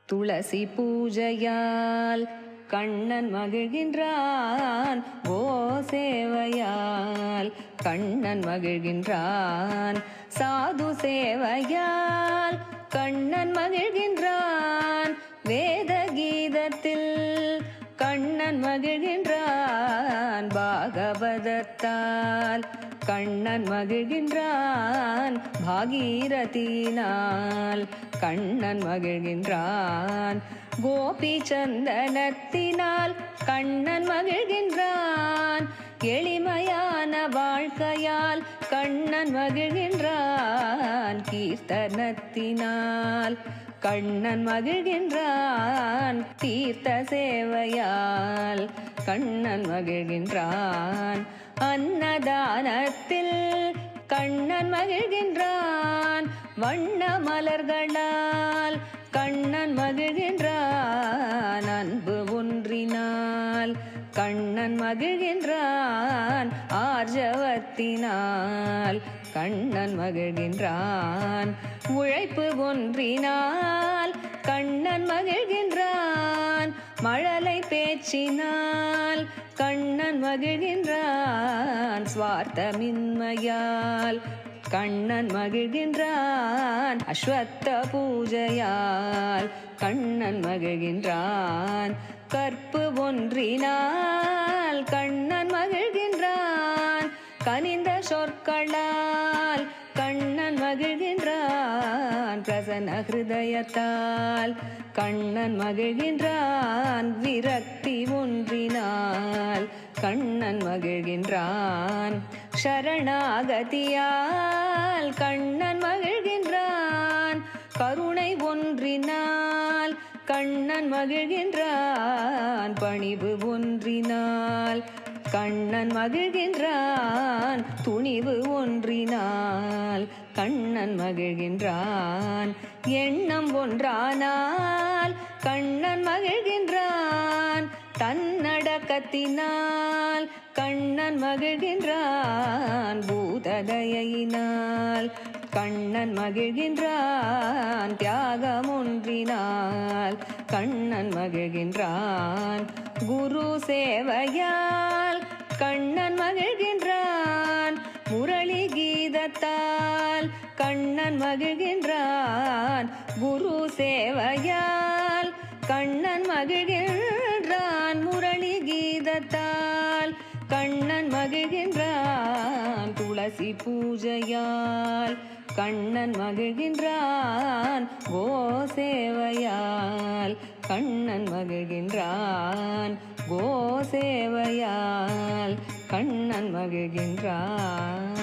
துளசி பூஜையால் கண்ணன் மகிழ்கின்றான். கோசேவையால் கண்ணன் மகிழ்கின்றான். சாது சேவையால் கண்ணன் மகிழ்கின்றான். வேத கீதத்தில் கண்ணன் மகிழ்கின்றான். பாகவதத்தால் கண்ணன் மகிழ்கின்றான். பாகீரதியினால் கண்ணன் மகிழ்கின்றான். கோபி சந்தனத்தினால் கண்ணன் மகிழ்கின்றான். எளிமையான வாழ்க்கையால் கண்ணன் மகிழ்கின்றான். கீர்த்தனத்தினால் கண்ணன் மகிழ்கின்றான். தீர்த்த சேவையால் கண்ணன் மகிழ்கின்றான். அன்னதானத்தில் கண்ணன் மகிழ்கின்றான். வண்ண மலர்களால் கண்ணன் மகிழ்கின்றான். அன்பு ஒன்றினால் கண்ணன் மகிழ்கின்றான். ஆர்ஜவத்தினால் கண்ணன் மகிழ்கின்றான். உழைப்பு ஒன்றினால் கண்ணன் மகிழ்கின்றான். மழலை பேச்சினால் கண்ணன் மகிழ்கின்றான். சுவார்த்தமின்மையால் கண்ணன் மகிழ்கின்றான். அஸ்வத்த பூஜையால் கண்ணன் மகிழ்கின்றான். கற்பு ஒன்றினால் கண்ணன் மகிழ்கின்றான். கனிந்த சொற்களால் கண்ணன் மகிழ்கின்றான். பிரசன்ன ஹிருதயத்தால் கண்ணன் மகிழ்கின்றான். விரக்தி ஒன்றினால் கண்ணன் மகிழ்கின்றான். சரணாகதியால் கண்ணன் மகிழ்கின்றான். கருணை ஒன்றினால் கண்ணன் மகிழ்கின்றான். பணிவு ஒன்றினால் கண்ணன் மகிழ்கின்றான். துணிவு ஒன்றினால் கண்ணன் மகிழ்கின்றான். எண்ணம் ஒன்றானால் கண்ணன் மகிழ்கின்றான். தன்னடக்கத்தினால் கண்ணன் மகிழ்கின்றான். பூததயினால் கண்ணன் மகிழ்கின்றான். தியாகம் ஒன்றினால் கண்ணன் மகிழ்கின்றான். குரு சேவையால் கண்ணன் மகிழ்கின்றான். முரளி கீதத்தால் கண்ணன் மகிழ்கின்றான். குரு சேவையால் கண்ணன் மகிழ்கின்றான். முரளி கீதத்தால் கண்ணன் மகிழ்கின்றான். துளசி பூஜையால் கண்ணன் மகிழ்கின்றான். கோசேவையால் கண்ணன் மகிழ்கின்றான். கோசேவையால் கண்ணன் மகிழ்கின்றான்.